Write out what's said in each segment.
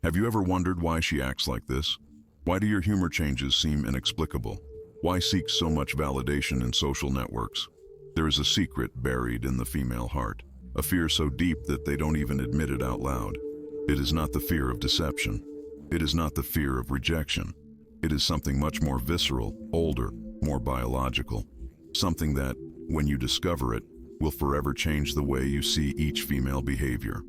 Have you ever wondered why she acts like this? Why do your humor changes seem inexplicable? Why seek so much validation in social networks? There is a secret buried in the female heart, a fear so deep that they don't even admit it out loud. It is not the fear of deception. It is not the fear of rejection. It is something much more visceral, older, more biological. Something that, when you discover it, will forever change the way you see each female behavior.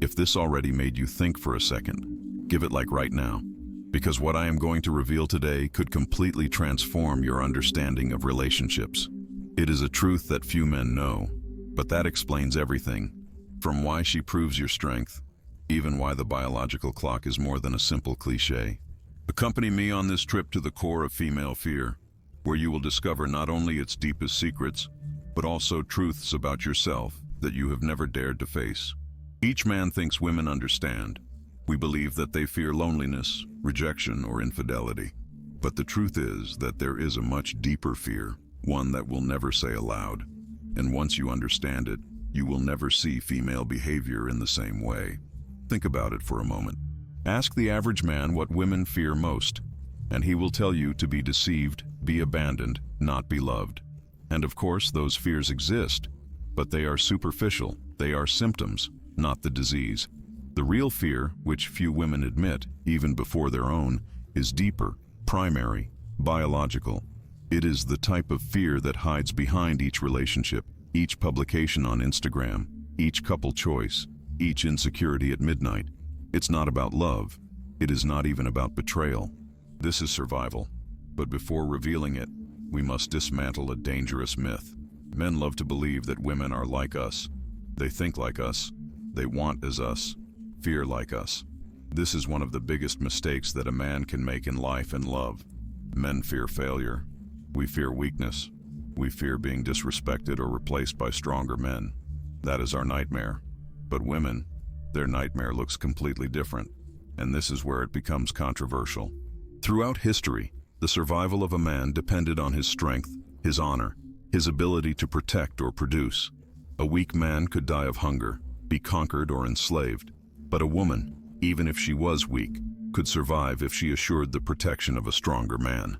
If this already made you think for a second, give it like right now. Because what I am going to reveal today could completely transform your understanding of relationships. It is a truth that few men know, but that explains everything. From why she proves your strength, even why the biological clock is more than a simple cliche. Accompany me on this trip to the core of female fear, where you will discover not only its deepest secrets, but also truths about yourself that you have never dared to face. Each man thinks women understand. We believe that they fear loneliness, rejection, or infidelity. But the truth is that there is a much deeper fear, one that we'll never say aloud. And once you understand it, you will never see female behavior in the same way. Think about it for a moment. Ask the average man what women fear most, and he will tell you to be deceived, be abandoned, not be loved. And of course, those fears exist, but they are superficial. They are symptoms, not the disease. The real fear, which few women admit, even before their own, is deeper, primary, biological. It is the type of fear that hides behind each relationship, each publication on Instagram, each couple choice, each insecurity at midnight. It's not about love. It is not even about betrayal. This is survival. But before revealing it, we must dismantle a dangerous myth. Men love to believe that women are like us. They think like us. They want as us. Fear like us. This is one of the biggest mistakes that a man can make in life and love. Men fear failure. We fear weakness. We fear being disrespected or replaced by stronger men. That is our nightmare. But women, their nightmare looks completely different, and this is where it becomes controversial. Throughout history, the survival of a man depended on his strength, his honor, his ability to protect or produce. A weak man could die of hunger, be conquered or enslaved. But a woman, even if she was weak, could survive if she assured the protection of a stronger man.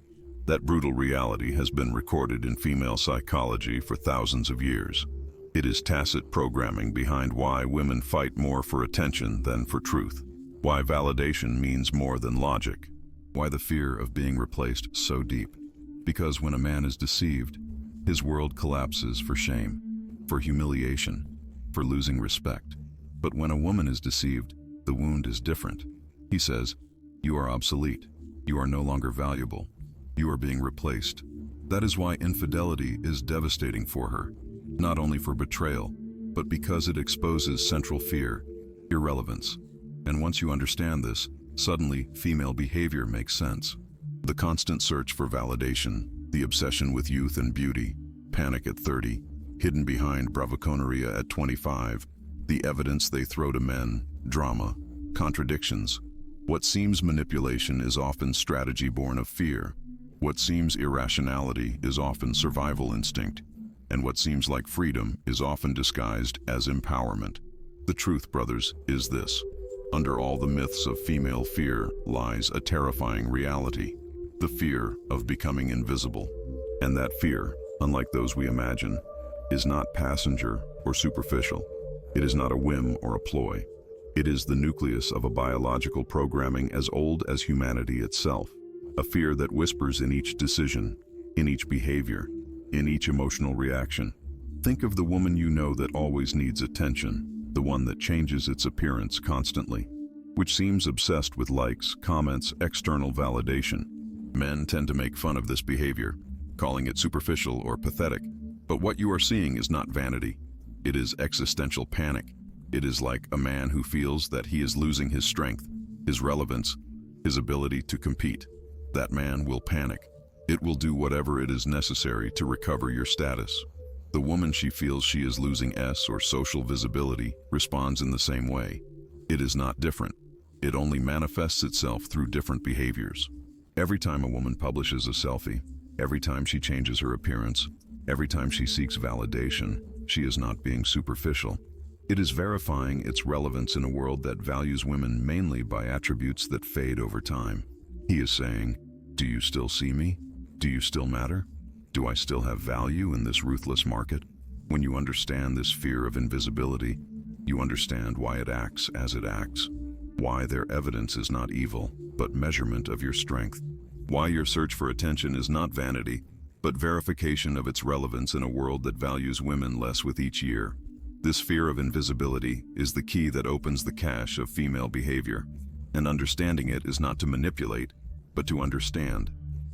That brutal reality has been recorded in female psychology for thousands of years. It is tacit programming behind why women fight more for attention than for truth, why validation means more than logic, why the fear of being replaced so deep. Because when a man is deceived, his world collapses for shame, for humiliation, for losing respect. But when a woman is deceived, the wound is different. He says, "You are obsolete. You are no longer valuable. You are being replaced." That is why infidelity is devastating for her, not only for betrayal, but because it exposes central fear, irrelevance. And once you understand this, suddenly female behavior makes sense. The constant search for validation, the obsession with youth and beauty, panic at 30, hidden behind bravuconeria at 25, the evidence they throw to men, drama, contradictions. What seems manipulation is often strategy born of fear. What seems irrationality is often survival instinct. And what seems like freedom is often disguised as empowerment. The truth, brothers, is this. Under all the myths of female fear lies a terrifying reality, the fear of becoming invisible. And that fear, unlike those we imagine, is not passenger or superficial. It is not a whim or a ploy. It is the nucleus of a biological programming as old as humanity itself, a fear that whispers in each decision, in each behavior, in each emotional reaction. Think of the woman you know that always needs attention, the one that changes its appearance constantly, which seems obsessed with likes, comments, external validation. Men tend to make fun of this behavior, calling it superficial or pathetic. But what you are seeing is not vanity. It is existential panic. It is like a man who feels that he is losing his strength, his relevance, his ability to compete. That man will panic. It will do whatever it is necessary to recover your status. The woman she feels she is losing or social visibility responds in the same way. It is not different. It only manifests itself through different behaviors. Every time a woman publishes a selfie, every time she changes her appearance, every time she seeks validation, she is not being superficial. It is verifying its relevance in a world that values women mainly by attributes that fade over time. He is saying, do you still see me? Do you still matter? Do I still have value in this ruthless market? When you understand this fear of invisibility, you understand why it acts as it acts, why their evidence is not evil, but measurement of your strength, why your search for attention is not vanity, but verification of its relevance in a world that values women less with each year. This fear of invisibility is the key that opens the cache of female behavior, and understanding it is not to manipulate, but to understand.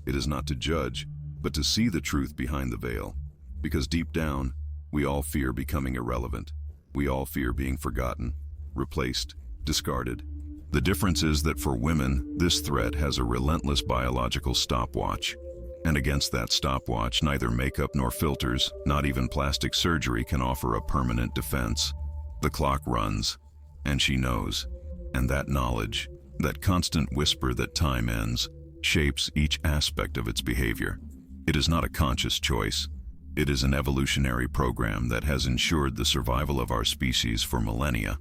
It is not to judge, but to see the truth behind the veil. Because deep down, we all fear becoming irrelevant. We all fear being forgotten, replaced, discarded. The difference is that for women, this threat has a relentless biological stopwatch. And against that stopwatch, neither makeup nor filters, not even plastic surgery, can offer a permanent defense. The clock runs, and she knows. And that knowledge, that constant whisper that time ends, shapes each aspect of its behavior. It is not a conscious choice. It is an evolutionary program that has ensured the survival of our species for millennia.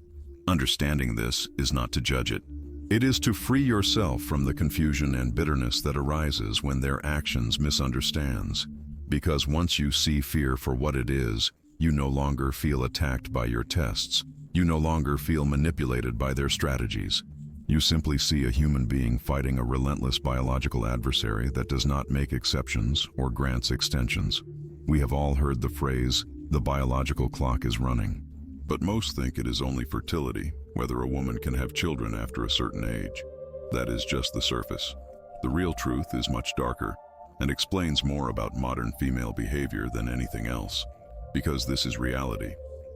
Understanding this is not to judge it. It is to free yourself from the confusion and bitterness that arises when their actions misunderstands. Because once you see fear for what it is, you no longer feel attacked by your tests. You no longer feel manipulated by their strategies. You simply see a human being fighting a relentless biological adversary that does not make exceptions or grants extensions. We have all heard the phrase, the biological clock is running. But most think it is only fertility, whether a woman can have children after a certain age. That is just the surface. The real truth is much darker and explains more about modern female behavior than anything else. Because this is reality.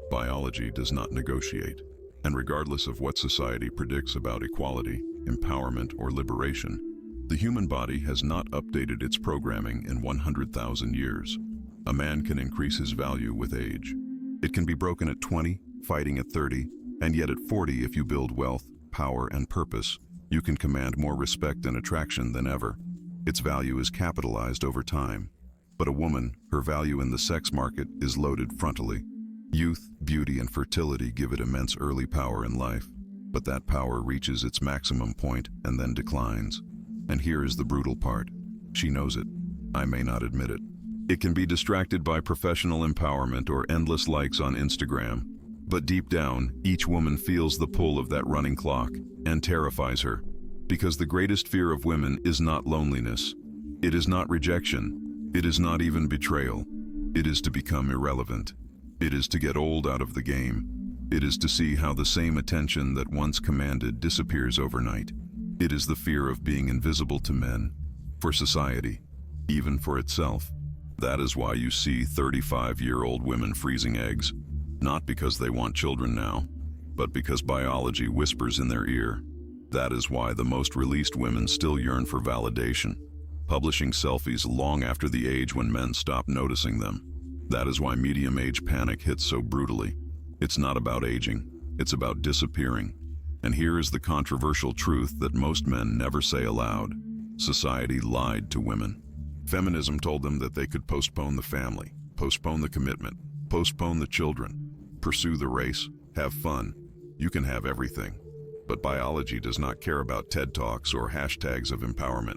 Biology does not negotiate. And regardless of what society predicts about equality, empowerment, or liberation, the human body has not updated its programming in 100,000 years. A man can increase his value with age. It can be broken at 20, fighting at 30, and yet at 40, if you build wealth, power, and purpose, you can command more respect and attraction than ever. Its value is capitalized over time. But a woman, her value in the sex market is loaded frontally. Youth, beauty, and fertility give it immense early power in life. But that power reaches its maximum point and then declines. And here is the brutal part. She knows it. I may not admit it. It can be distracted by professional empowerment or endless likes on Instagram. But deep down, each woman feels the pull of that running clock and terrifies her. Because the greatest fear of women is not loneliness. It is not rejection. It is not even betrayal. It is to become irrelevant. It is to get old out of the game. It is to see how the same attention that once commanded disappears overnight. It is the fear of being invisible to men, for society, even for itself. That is why you see 35-year-old women freezing eggs, not because they want children now, but because biology whispers in their ear. That is why the most released women still yearn for validation, publishing selfies long after the age when men stop noticing them. That is why medium-age panic hits so brutally. It's not about aging, it's about disappearing. And here is the controversial truth that most men never say aloud. Society lied to women. Feminism told them that they could postpone the family, postpone the commitment, postpone the children, pursue the race, have fun. You can have everything. But biology does not care about TED Talks or hashtags of empowerment.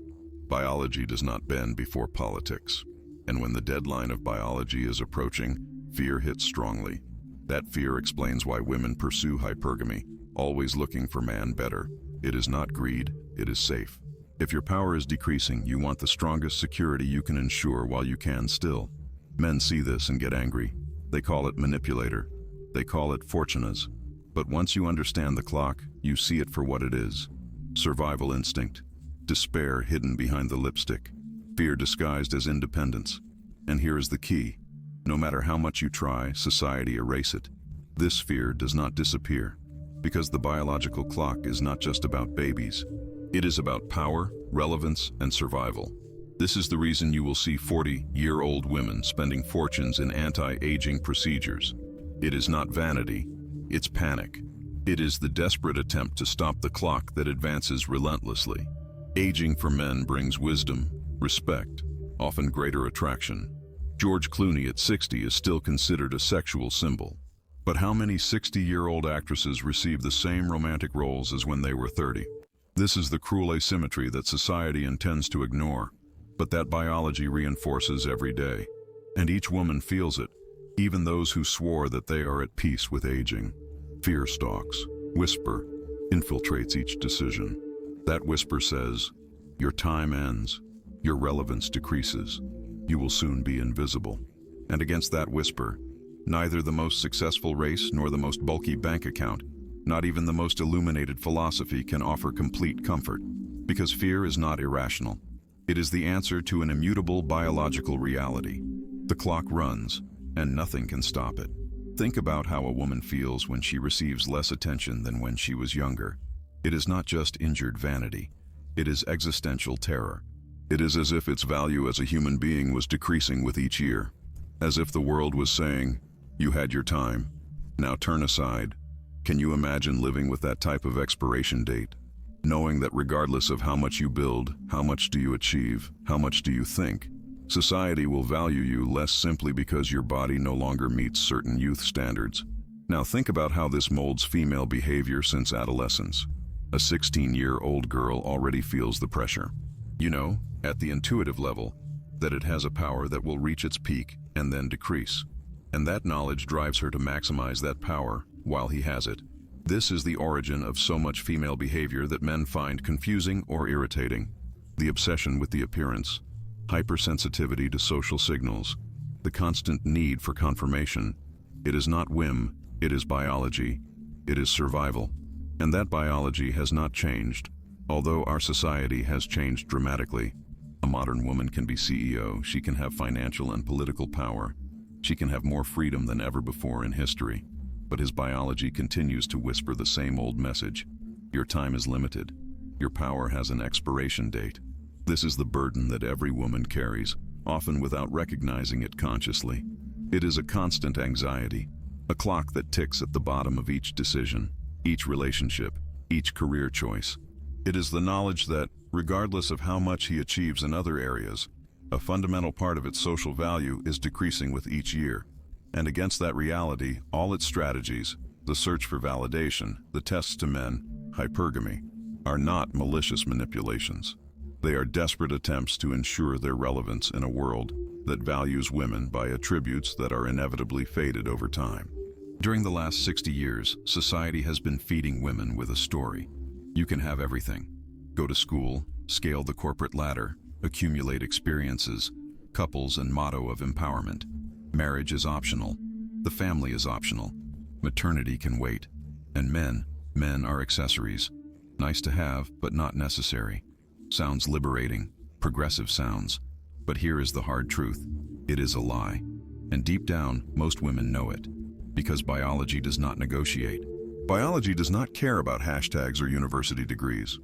Biology does not bend before politics. And when the deadline of biology is approaching, fear hits strongly. That fear explains why women pursue hypergamy, always looking for man better. It is not greed, it is safe. If your power is decreasing, you want the strongest security you can ensure while you can still. Men see this and get angry. They call it manipulator. They call it fortunas. But once you understand the clock, you see it for what it is. Survival instinct. Despair hidden behind the lipstick. Fear disguised as independence. And here is the key. No matter how much you try, society erase it. This fear does not disappear. Because the biological clock is not just about babies. It is about power, relevance, and survival. This is the reason you will see 40-year-old women spending fortunes in anti-aging procedures. It is not vanity, it's panic. It is the desperate attempt to stop the clock that advances relentlessly. Aging for men brings wisdom, respect, often greater attraction. George Clooney at 60 is still considered a sexual symbol. But how many 60-year-old actresses receive the same romantic roles as when they were 30? This is the cruel asymmetry that society intends to ignore, but that biology reinforces every day. And each woman feels it, even those who swore that they are at peace with aging. Fear stalks, whisper, infiltrates each decision. That whisper says, your time ends, your relevance decreases, you will soon be invisible. And against that whisper, neither the most successful race nor the most bulky bank account, not even the most illuminated philosophy can offer complete comfort, because fear is not irrational. It is the answer to an immutable biological reality. The clock runs, and nothing can stop it. Think about how a woman feels when she receives less attention than when she was younger. It is not just injured vanity. It is existential terror. It is as if its value as a human being was decreasing with each year. As if the world was saying, you had your time, now turn aside. Can you imagine living with that type of expiration date? Knowing that regardless of how much you build, how much do you achieve, how much do you think, society will value you less simply because your body no longer meets certain youth standards. Now think about how this molds female behavior since adolescence. A 16-year-old girl already feels the pressure. You know, at the intuitive level, that it has a power that will reach its peak and then decrease. And that knowledge drives her to maximize that power while he has it. This is the origin of so much female behavior that men find confusing or irritating. The obsession with the appearance, hypersensitivity to social signals, the constant need for confirmation. It is not whim, it is biology, it is survival. And that biology has not changed, although our society has changed dramatically. A modern woman can be CEO, she can have financial and political power, she can have more freedom than ever before in history. But his biology continues to whisper the same old message. Your time is limited. Your power has an expiration date. This is the burden that every woman carries, often without recognizing it consciously. It is a constant anxiety, a clock that ticks at the bottom of each decision, each relationship, each career choice. It is the knowledge that, regardless of how much he achieves in other areas, a fundamental part of its social value is decreasing with each year. And against that reality, all its strategies, the search for validation, the tests to men, hypergamy, are not malicious manipulations. They are desperate attempts to ensure their relevance in a world that values women by attributes that are inevitably faded over time. During the last 60 years, society has been feeding women with a story. You can have everything. Go to school, scale the corporate ladder, accumulate experiences, couples and motto of empowerment. Marriage is optional. The family is optional. Maternity can wait. And men are accessories. Nice to have, but not necessary. Sounds liberating, progressive sounds. But here is the hard truth. It is a lie. And deep down, most women know it. Because biology does not negotiate. Biology does not care about hashtags or university degrees.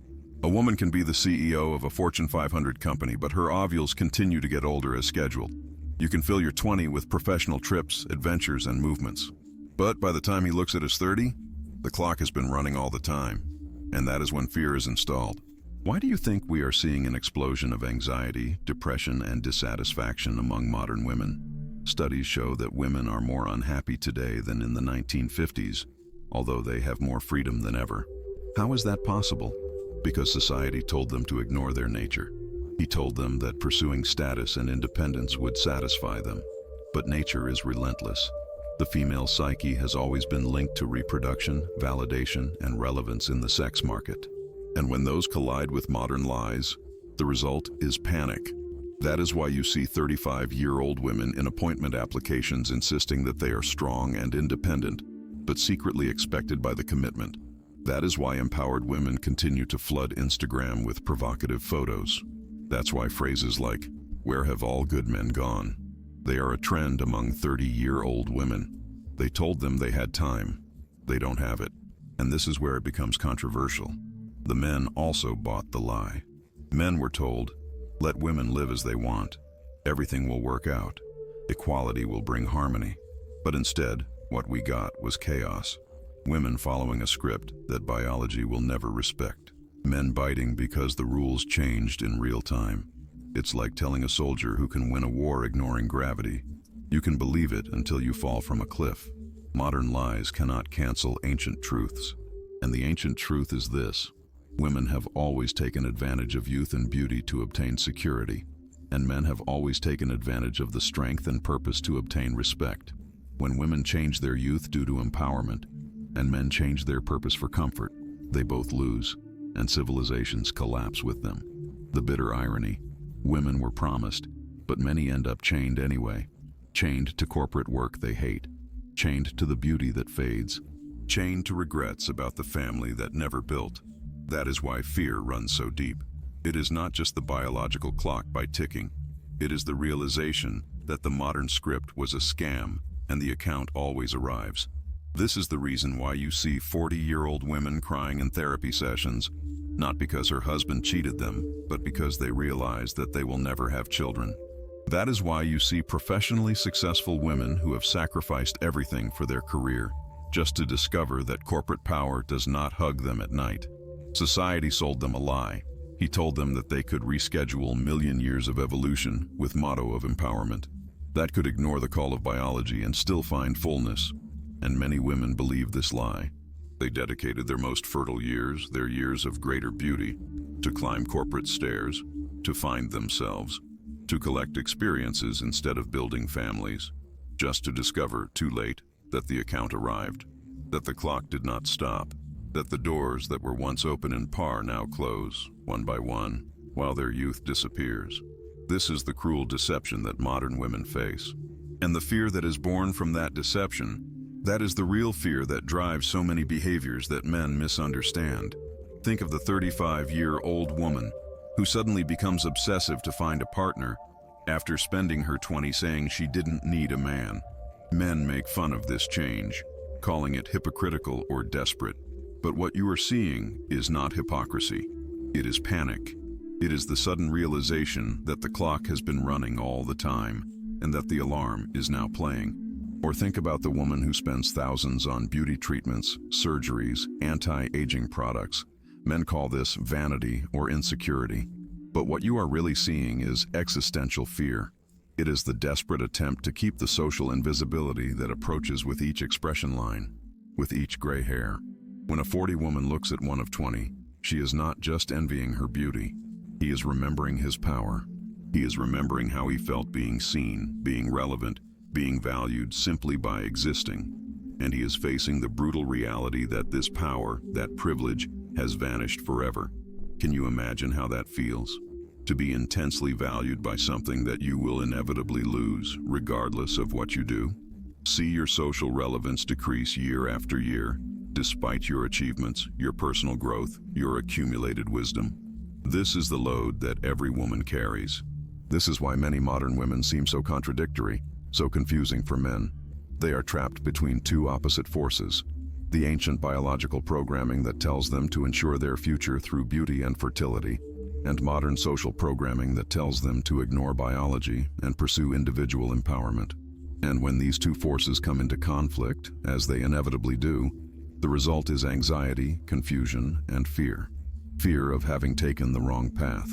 A woman can be the CEO of a Fortune 500 company, but her ovules continue to get older as scheduled. You can fill your 20 with professional trips, adventures, and movements. But by the time he looks at his 30, the clock has been running all the time. And that is when fear is installed. Why do you think we are seeing an explosion of anxiety, depression, and dissatisfaction among modern women? Studies show that women are more unhappy today than in the 1950s, although they have more freedom than ever. How is that possible? Because society told them to ignore their nature. He told them that pursuing status and independence would satisfy them. But nature is relentless. The female psyche has always been linked to reproduction, validation, and relevance in the sex market. And when those collide with modern lies, the result is panic. That is why you see 35-year-old women in appointment applications insisting that they are strong and independent, but secretly expected by the commitment. That is why empowered women continue to flood Instagram with provocative photos. That's why phrases like, "Where have all good men gone?" They are a trend among 30-year-old women. They told them they had time. They don't have it. And this is where it becomes controversial. The men also bought the lie. Men were told, let women live as they want. Everything will work out. Equality will bring harmony. But instead, what we got was chaos. Women following a script that biology will never respect. Men biting because the rules changed in real time. It's like telling a soldier who can win a war ignoring gravity. You can believe it until you fall from a cliff. Modern lies cannot cancel ancient truths. And the ancient truth is this: women have always taken advantage of youth and beauty to obtain security, and men have always taken advantage of the strength and purpose to obtain respect. When women change their youth due to empowerment, and men change their purpose for comfort, they both lose, and civilizations collapse with them. The bitter irony: women were promised, but many end up chained anyway. Chained to corporate work they hate, chained to the beauty that fades, chained to regrets about the family that never built. That is why fear runs so deep. It is not just the biological clock by ticking. It is the realization that the modern script was a scam and the account always arrives. This is the reason why you see 40-year-old women crying in therapy sessions, not because her husband cheated them, but because they realize that they will never have children. That is why you see professionally successful women who have sacrificed everything for their career, just to discover that corporate power does not hug them at night. Society sold them a lie. He told them that they could reschedule million years of evolution with motto of empowerment. That could ignore the call of biology and still find fullness. And many women believed this lie. They dedicated their most fertile years, their years of greater beauty, to climb corporate stairs, to find themselves, to collect experiences instead of building families, just to discover, too late, that the account arrived, that the clock did not stop, that the doors that were once open in par now close, one by one, while their youth disappears. This is the cruel deception that modern women face. And the fear that is born from that deception, that is the real fear that drives so many behaviors that men misunderstand. Think of the 35-year-old woman who suddenly becomes obsessive to find a partner after spending her 20s saying she didn't need a man. Men make fun of this change, calling it hypocritical or desperate. But what you are seeing is not hypocrisy. It is panic. It is the sudden realization that the clock has been running all the time and that the alarm is now playing. Or think about the woman who spends thousands on beauty treatments, surgeries, anti-aging products. Men call this vanity or insecurity. But what you are really seeing is existential fear. It is the desperate attempt to keep the social invisibility that approaches with each expression line, with each gray hair. When a 40 woman looks at one of 20, she is not just envying her beauty. He is remembering his power. He is remembering how he felt being seen, being relevant, being valued simply by existing. And he is facing the brutal reality that this power, that privilege, has vanished forever. Can you imagine how that feels? To be intensely valued by something that you will inevitably lose, regardless of what you do? See your social relevance decrease year after year, despite your achievements, your personal growth, your accumulated wisdom. This is the load that every woman carries. This is why many modern women seem so contradictory, so confusing for men. They are trapped between two opposite forces: the ancient biological programming that tells them to ensure their future through beauty and fertility, and modern social programming that tells them to ignore biology and pursue individual empowerment. And when these two forces come into conflict, as they inevitably do, the result is anxiety, confusion, and fear. Fear of having taken the wrong path.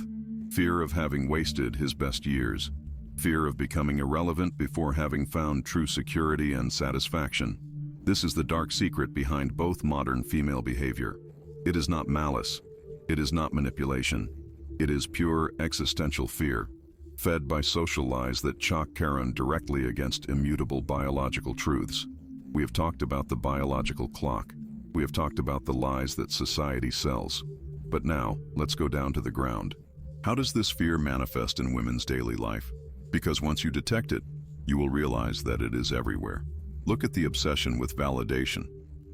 Fear of having wasted his best years. Fear of becoming irrelevant before having found true security and satisfaction. This is the dark secret behind both modern female behavior. It is not malice. It is not manipulation. It is pure existential fear, fed by social lies that chalk Karen directly against immutable biological truths. We have talked about the biological clock. We have talked about the lies that society sells. But now, let's go down to the ground. How does this fear manifest in women's daily life? Because once you detect it, you will realize that it is everywhere. Look at the obsession with validation.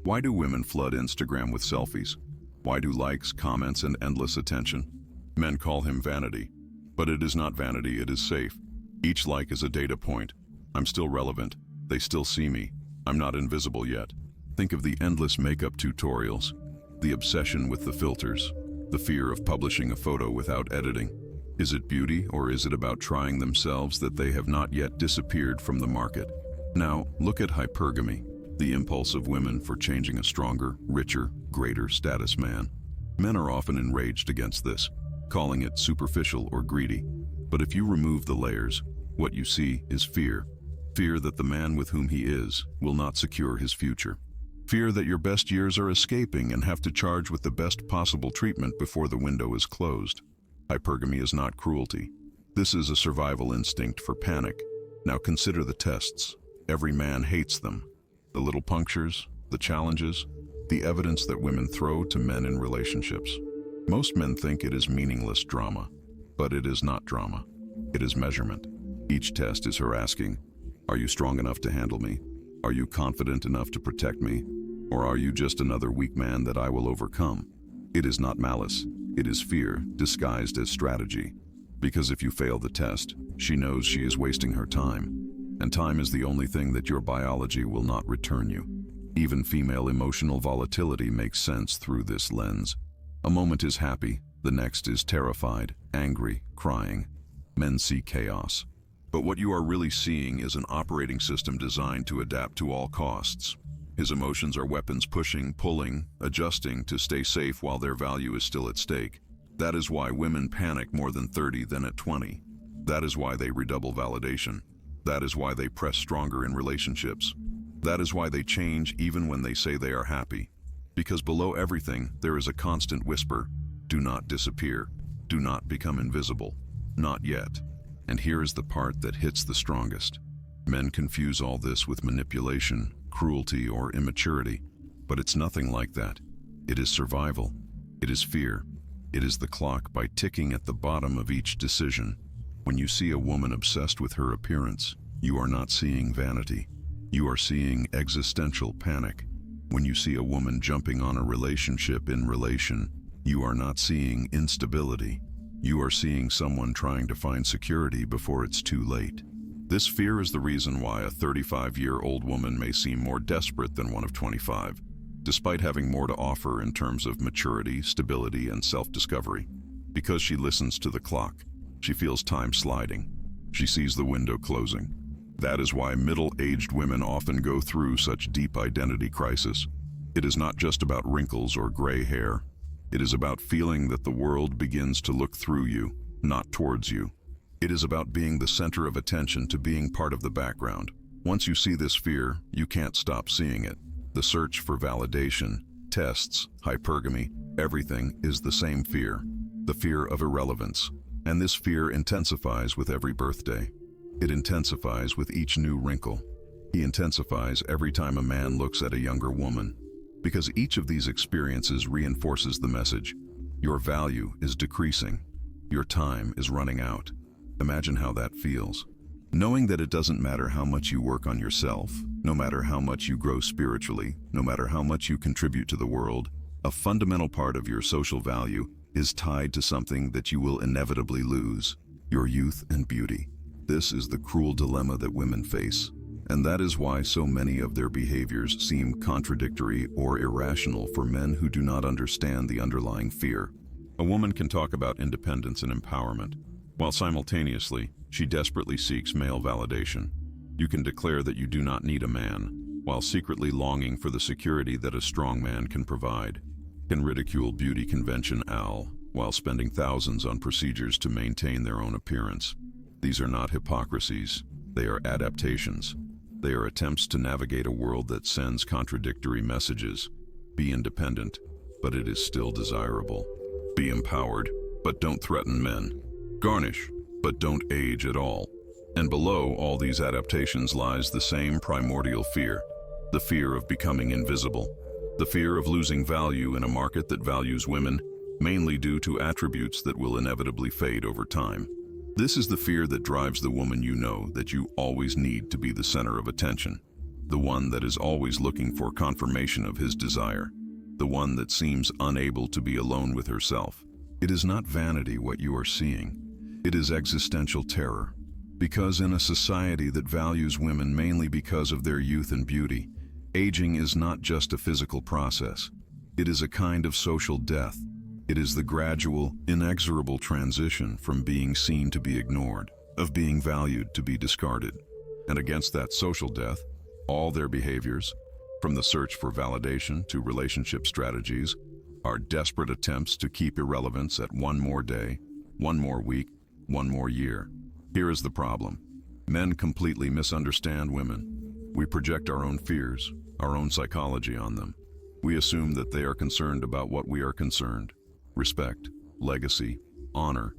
Why do women flood Instagram with selfies? Why do likes, comments, and endless attention? Men call him vanity. But it is not vanity, it is safe. Each like is a data point. I'm still relevant. They still see me. I'm not invisible yet. Think of the endless makeup tutorials, the obsession with the filters, the fear of publishing a photo without editing. Is it beauty, or is it about trying themselves that they have not yet disappeared from the market? Now, look at hypergamy, the impulse of women for changing a stronger, richer, greater status man. Men are often enraged against this, calling it superficial or greedy. But if you remove the layers, what you see is fear. Fear that the man with whom he is will not secure his future. Fear that your best years are escaping and have to charge with the best possible treatment before the window is closed. Hypergamy is not cruelty. This is a survival instinct for panic. Now consider the tests. Every man hates them. The little punctures, the challenges, the evidence that women throw to men in relationships. Most men think it is meaningless drama, but it is not drama. It is measurement. Each test is her asking, are you strong enough to handle me? Are you confident enough to protect me? Or are you just another weak man that I will overcome? It is not malice. It is fear disguised as strategy. Because if you fail the test, she knows she is wasting her time. And time is the only thing that your biology will not return you. Even female emotional volatility makes sense through this lens. A moment is happy, the next is terrified, angry, crying. Men see chaos. But what you are really seeing is an operating system designed to adapt to all costs. His emotions are weapons pushing, pulling, adjusting to stay safe while their value is still at stake. That is why women panic more than 30 than at 20. That is why they redouble validation. That is why they press stronger in relationships. That is why they change even when they say they are happy. Because below everything, there is a constant whisper, do not disappear, do not become invisible, not yet. And here is the part that hits the strongest. Men confuse all this with manipulation, cruelty, or immaturity, but it's nothing like that. It is survival. It is fear. It is the clock by ticking at the bottom of each decision. When you see a woman obsessed with her appearance, you are not seeing vanity. You are seeing existential panic. When you see a woman jumping on a relationship in relation, you are not seeing instability. You are seeing someone trying to find security before it's too late. This fear is the reason why a 35-year-old woman may seem more desperate than one of 25, despite having more to offer in terms of maturity, stability, and self-discovery. Because she listens to the clock, she feels time sliding. She sees the window closing. That is why middle-aged women often go through such deep identity crisis. It is not just about wrinkles or gray hair. It is about feeling that the world begins to look through you, not towards you. It is about being the center of attention to being part of the background. Once you see this fear, you can't stop seeing it. The search for validation, tests, hypergamy, everything is the same fear. The fear of irrelevance. And this fear intensifies with every birthday. It intensifies with each new wrinkle. He intensifies every time a man looks at a younger woman. Because each of these experiences reinforces the message. Your value is decreasing. Your time is running out. Imagine how that feels. Knowing that it doesn't matter how much you work on yourself, no matter how much you grow spiritually, no matter how much you contribute to the world, a fundamental part of your social value is tied to something that you will inevitably lose, your youth and beauty. This is the cruel dilemma that women face. And that is why so many of their behaviors seem contradictory or irrational for men who do not understand the underlying fear. A woman can talk about independence and empowerment, while simultaneously, she desperately seeks male validation. You can declare that you do not need a man, while secretly longing for the security that a strong man can provide. Can ridicule beauty convention while spending thousands on procedures to maintain their own appearance. These are not hypocrisies, they are adaptations. They are attempts to navigate a world that sends contradictory messages. Be independent, but it is still desirable. Be empowered, but don't threaten men. Garnish, but don't age at all. And below all these adaptations lies the same primordial fear, the fear of becoming invisible, the fear of losing value in a market that values women, mainly due to attributes that will inevitably fade over time. This is the fear that drives the woman you know that you always need to be the center of attention, the one that is always looking for confirmation of his desire, the one that seems unable to be alone with herself. It is not vanity what you are seeing. It is existential terror. Because in a society that values women mainly because of their youth and beauty, aging is not just a physical process. It is a kind of social death. It is the gradual, inexorable transition from being seen to be ignored, of being valued to be discarded. And against that social death, all their behaviors, from the search for validation to relationship strategies, are desperate attempts to keep irrelevance at one more day, one more week, one more year. Here is the problem. Men completely misunderstand women. We project our own fears, our own psychology on them. We assume that they are concerned about what we are concerned. Respect, legacy, honor,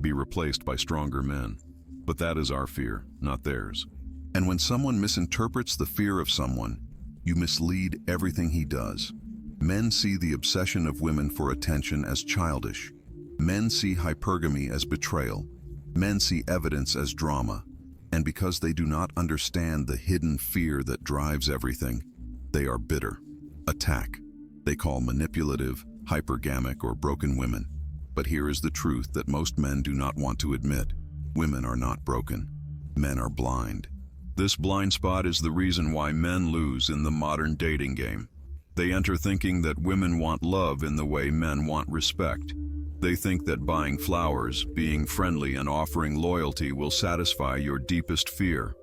be replaced by stronger men. But that is our fear, not theirs. And when someone misinterprets the fear of someone, you mislead everything he does. Men see the obsession of women for attention as childish. Men see hypergamy as betrayal. Men see evidence as drama. And because they do not understand the hidden fear that drives everything, they are bitter. Attack. They call manipulative, hypergamic, or broken women. But here is the truth that most men do not want to admit. Women are not broken. Men are blind. This blind spot is the reason why men lose in the modern dating game. They enter thinking that women want love in the way men want respect. They think that buying flowers, being friendly, and offering loyalty will satisfy your deepest fear.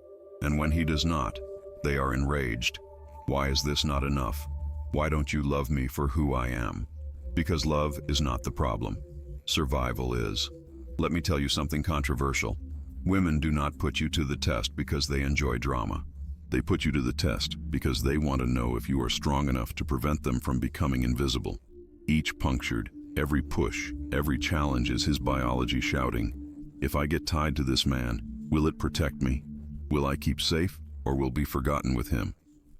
And when he does not, they are enraged. Why is this not enough? Why don't you love me for who I am? Because love is not the problem. Survival is. Let me tell you something controversial. Women do not put you to the test because they enjoy drama. They put you to the test because they want to know if you are strong enough to prevent them from becoming invisible. Each punctured, every push, every challenge is his biology shouting, if I get tied to this man, will it protect me? Will I keep safe, or will be forgotten with him?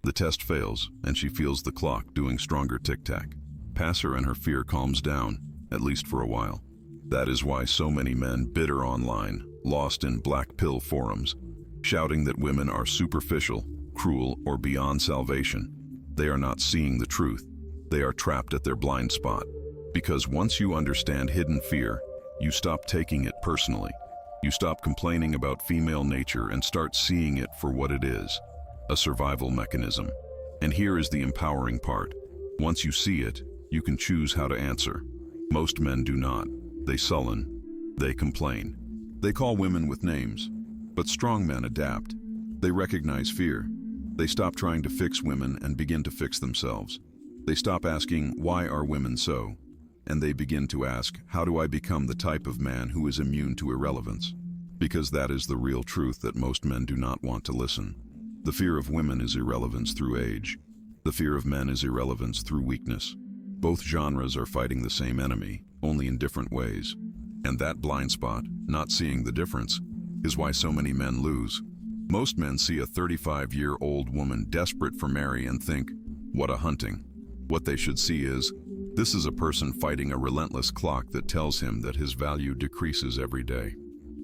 The test fails, and she feels the clock doing stronger tic-tac. Pass her and her fear calms down, at least for a while. That is why so many men bitter online, lost in black pill forums, shouting that women are superficial, cruel, or beyond salvation. They are not seeing the truth. They are trapped at their blind spot. Because once you understand hidden fear, you stop taking it personally. You stop complaining about female nature and start seeing it for what it is, a survival mechanism. And here is the empowering part. Once you see it, you can choose how to answer. Most men do not. They sullen. They complain. They call women with names. But strong men adapt. They recognize fear. They stop trying to fix women and begin to fix themselves. They stop asking, why are women so? And they begin to ask, how do I become the type of man who is immune to irrelevance? Because that is the real truth that most men do not want to listen. The fear of women is irrelevance through age. The fear of men is irrelevance through weakness. Both genres are fighting the same enemy, only in different ways. And that blind spot, not seeing the difference, is why so many men lose. Most men see a 35-year-old woman desperate for Mary and think, what a hunting. What they should see is, this is a person fighting a relentless clock that tells him that his value decreases every day.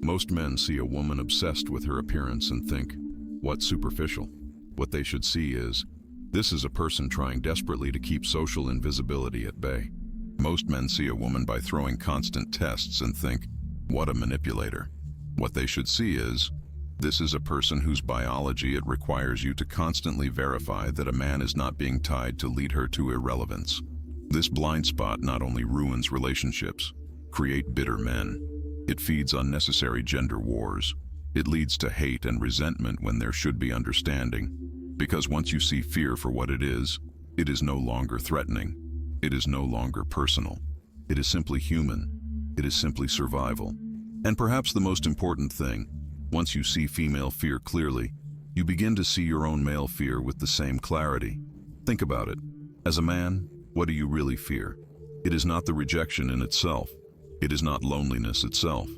Most men see a woman obsessed with her appearance and think, what superficial. What they should see is, this is a person trying desperately to keep social invisibility at bay. Most men see a woman by throwing constant tests and think, what a manipulator. What they should see is, this is a person whose biology it requires you to constantly verify that a man is not being tied to lead her to irrelevance. This blind spot not only ruins relationships, create bitter men. It feeds unnecessary gender wars. It leads to hate and resentment when there should be understanding. Because once you see fear for what it is no longer threatening. It is no longer personal. It is simply human. It is simply survival. And perhaps the most important thing, once you see female fear clearly, you begin to see your own male fear with the same clarity. Think about it. As a man, what do you really fear? It is not the rejection in itself. It is not loneliness itself.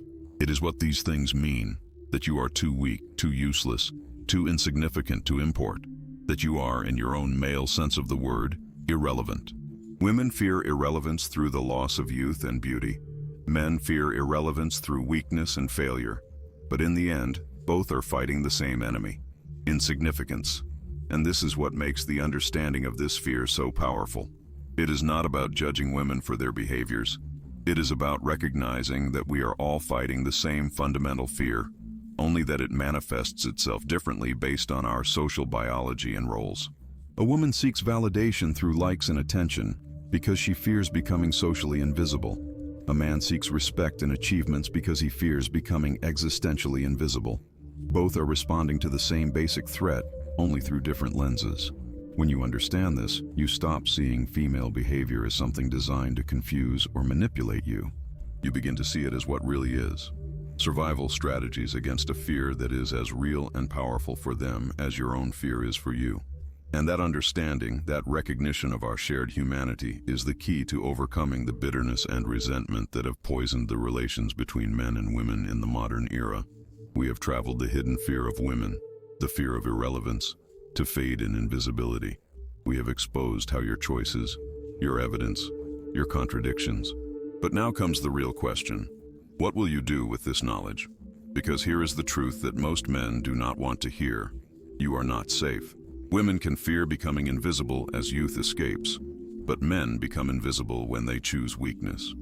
It is what these things mean, that you are too weak, too useless, too insignificant to import, that you are, in your own male sense of the word, irrelevant. Women fear irrelevance through the loss of youth and beauty. Men fear irrelevance through weakness and failure. But in the end, both are fighting the same enemy, insignificance. And this is what makes the understanding of this fear so powerful. It is not about judging women for their behaviors. It is about recognizing that we are all fighting the same fundamental fear, only that it manifests itself differently based on our social biology and roles. A woman seeks validation through likes and attention because she fears becoming socially invisible. A man seeks respect and achievements because he fears becoming existentially invisible. Both are responding to the same basic threat, only through different lenses. When you understand this, you stop seeing female behavior as something designed to confuse or manipulate you. You begin to see it as what really is. Survival strategies against a fear that is as real and powerful for them as your own fear is for you. And that understanding, that recognition of our shared humanity, is the key to overcoming the bitterness and resentment that have poisoned the relations between men and women in the modern era. We have traveled the hidden fear of women, the fear of irrelevance, to fade in invisibility. We have exposed how your choices, your evidence, your contradictions. But now comes the real question. What will you do with this knowledge? Because here is the truth that most men do not want to hear. You are not safe. Women can fear becoming invisible as youth escapes, but men become invisible when they choose weakness.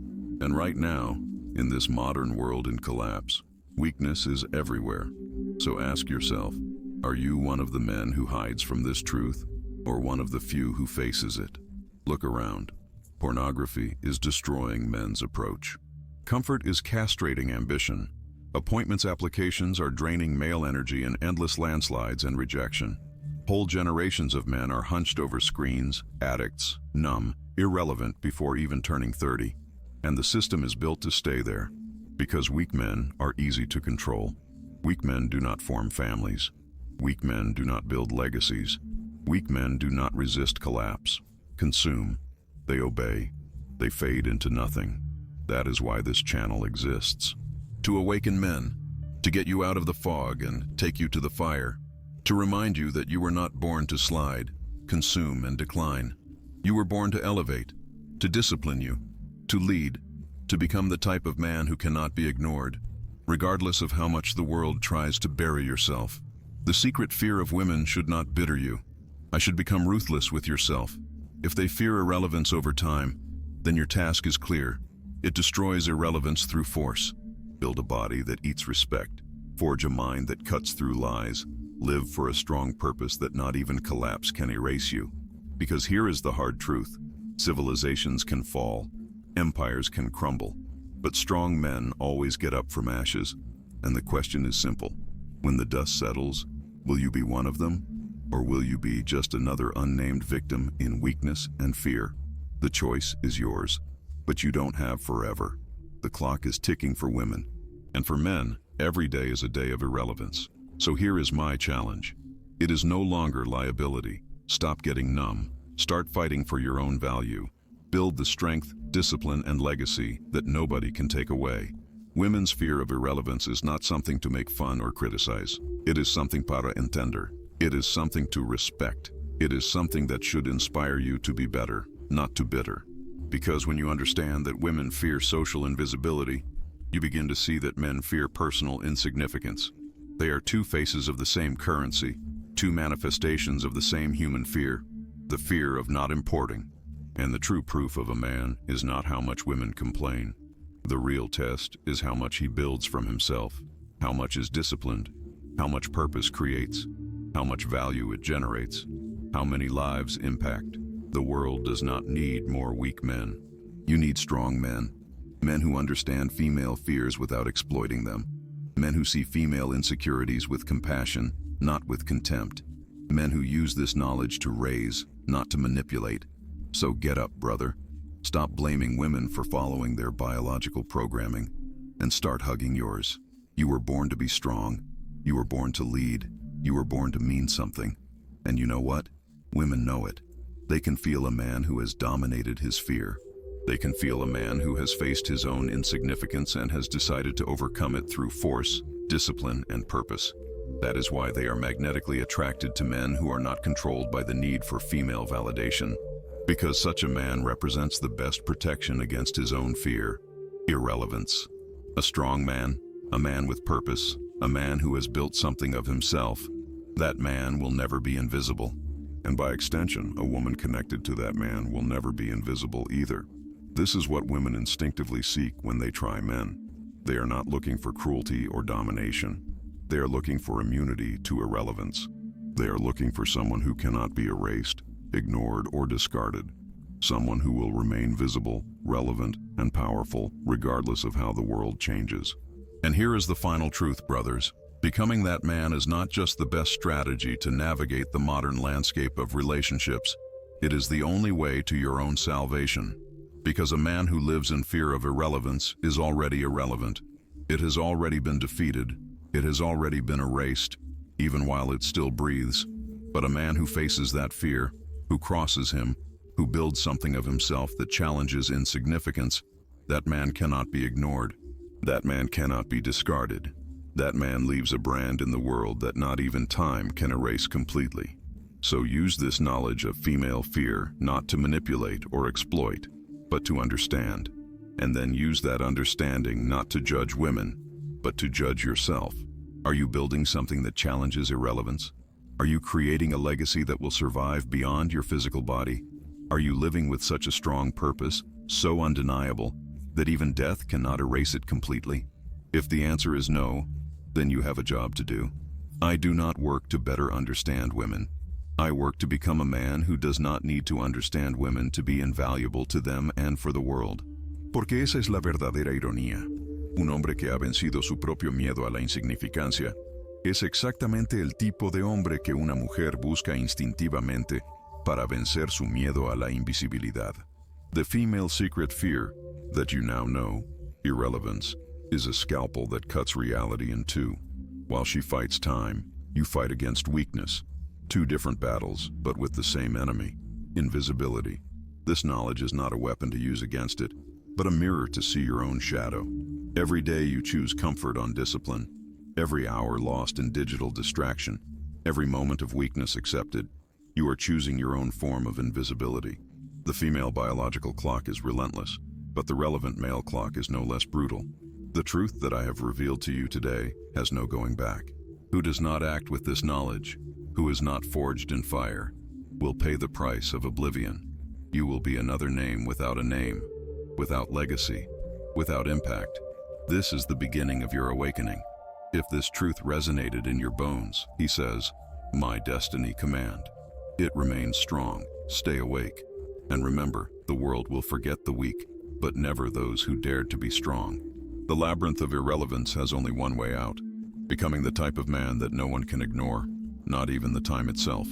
And right now, in this modern world in collapse, weakness is everywhere. So ask yourself, are you one of the men who hides from this truth, or one of the few who faces it? Look around. Pornography is destroying men's approach. Comfort is castrating ambition. Appointments applications are draining male energy in endless landslides and rejection. Whole generations of men are hunched over screens, addicts, numb, irrelevant before even turning 30. And the system is built to stay there, because weak men are easy to control. Weak men do not form families. Weak men do not build legacies. Weak men do not resist collapse. Consume. They obey. They fade into nothing. That is why this channel exists. To awaken men, to get you out of the fog and take you to the fire, to remind you that you were not born to slide, consume, and decline. You were born to elevate, to discipline you, to lead, to become the type of man who cannot be ignored, regardless of how much the world tries to bury yourself. The secret fear of women should not bitter you. I should become ruthless with yourself. If they fear irrelevance over time, then your task is clear. It destroys irrelevance through force. Build a body that eats respect. Forge a mind that cuts through lies. Live for a strong purpose that not even collapse can erase you. Because here is the hard truth. Civilizations can fall. Empires can crumble. But strong men always get up from ashes. And the question is simple. When the dust settles, will you be one of them? Or will you be just another unnamed victim in weakness and fear? The choice is yours. But you don't have forever. The clock is ticking for women. And for men, every day is a day of irrelevance. So here is my challenge. It is no longer liability. Stop getting numb. Start fighting for your own value. Build the strength, discipline, and legacy that nobody can take away. Women's fear of irrelevance is not something to make fun or criticize. It is something para entender. It is something to respect. It is something that should inspire you to be better, not to bitter. Because when you understand that women fear social invisibility, you begin to see that men fear personal insignificance. They are two faces of the same currency, two manifestations of the same human fear, the fear of not importing. And the true proof of a man is not how much women complain. The real test is how much he builds from himself, how much is disciplined, how much purpose creates, how much value it generates, how many lives impact. The world does not need more weak men. You need strong men, men who understand female fears without exploiting them, men who see female insecurities with compassion, not with contempt, men who use this knowledge to raise, not to manipulate. So get up, brother. Stop blaming women for following their biological programming and start hugging yours. You were born to be strong. You were born to lead. You were born to mean something. And you know what? Women know it. They can feel a man who has dominated his fear. They can feel a man who has faced his own insignificance and has decided to overcome it through force, discipline, and purpose. That is why they are magnetically attracted to men who are not controlled by the need for female validation. Because such a man represents the best protection against his own fear, irrelevance. A strong man, a man with purpose, a man who has built something of himself. That man will never be invisible. And by extension, a woman connected to that man will never be invisible either. This is what women instinctively seek when they try men. They are not looking for cruelty or domination. They are looking for immunity to irrelevance. They are looking for someone who cannot be erased, ignored, or discarded. Someone who will remain visible, relevant, and powerful regardless of how the world changes. And here is the final truth, brothers. Becoming that man is not just the best strategy to navigate the modern landscape of relationships. It is the only way to your own salvation. Because a man who lives in fear of irrelevance is already irrelevant. It has already been defeated. It has already been erased, even while it still breathes. But a man who faces that fear, who crosses him, who builds something of himself that challenges insignificance, that man cannot be ignored. That man cannot be discarded. That man leaves a brand in the world that not even time can erase completely. So use this knowledge of female fear not to manipulate or exploit, but to understand. And then use that understanding not to judge women, but to judge yourself. Are you building something that challenges irrelevance? Are you creating a legacy that will survive beyond your physical body? Are you living with such a strong purpose, so undeniable, that even death cannot erase it completely? If the answer is no, then you have a job to do. I do not work to better understand women. I work to become a man who does not need to understand women to be invaluable to them and for the world. Porque esa es la verdadera ironía. Un hombre que ha vencido su propio miedo a la insignificancia es exactamente el tipo de hombre que una mujer busca instintivamente para vencer su miedo a la invisibilidad. The female secret fear, that you now know, irrelevance, is a scalpel that cuts reality in two. While she fights time, you fight against weakness. Two different battles, but with the same enemy, invisibility. This knowledge is not a weapon to use against it, but a mirror to see your own shadow. Every day you choose comfort on discipline, every hour lost in digital distraction, every moment of weakness accepted. You are choosing your own form of invisibility. The female biological clock is relentless, but the relevant male clock is no less brutal. The truth that I have revealed to you today has no going back. Who does not act with this knowledge, who is not forged in fire, will pay the price of oblivion. You will be another name without a name, without legacy, without impact. This is the beginning of your awakening. If this truth resonated in your bones, he says, my destiny command. It remains strong. Stay awake. And remember, the world will forget the weak, but never those who dared to be strong. The labyrinth of irrelevance has only one way out, becoming the type of man that no one can ignore, not even the time itself.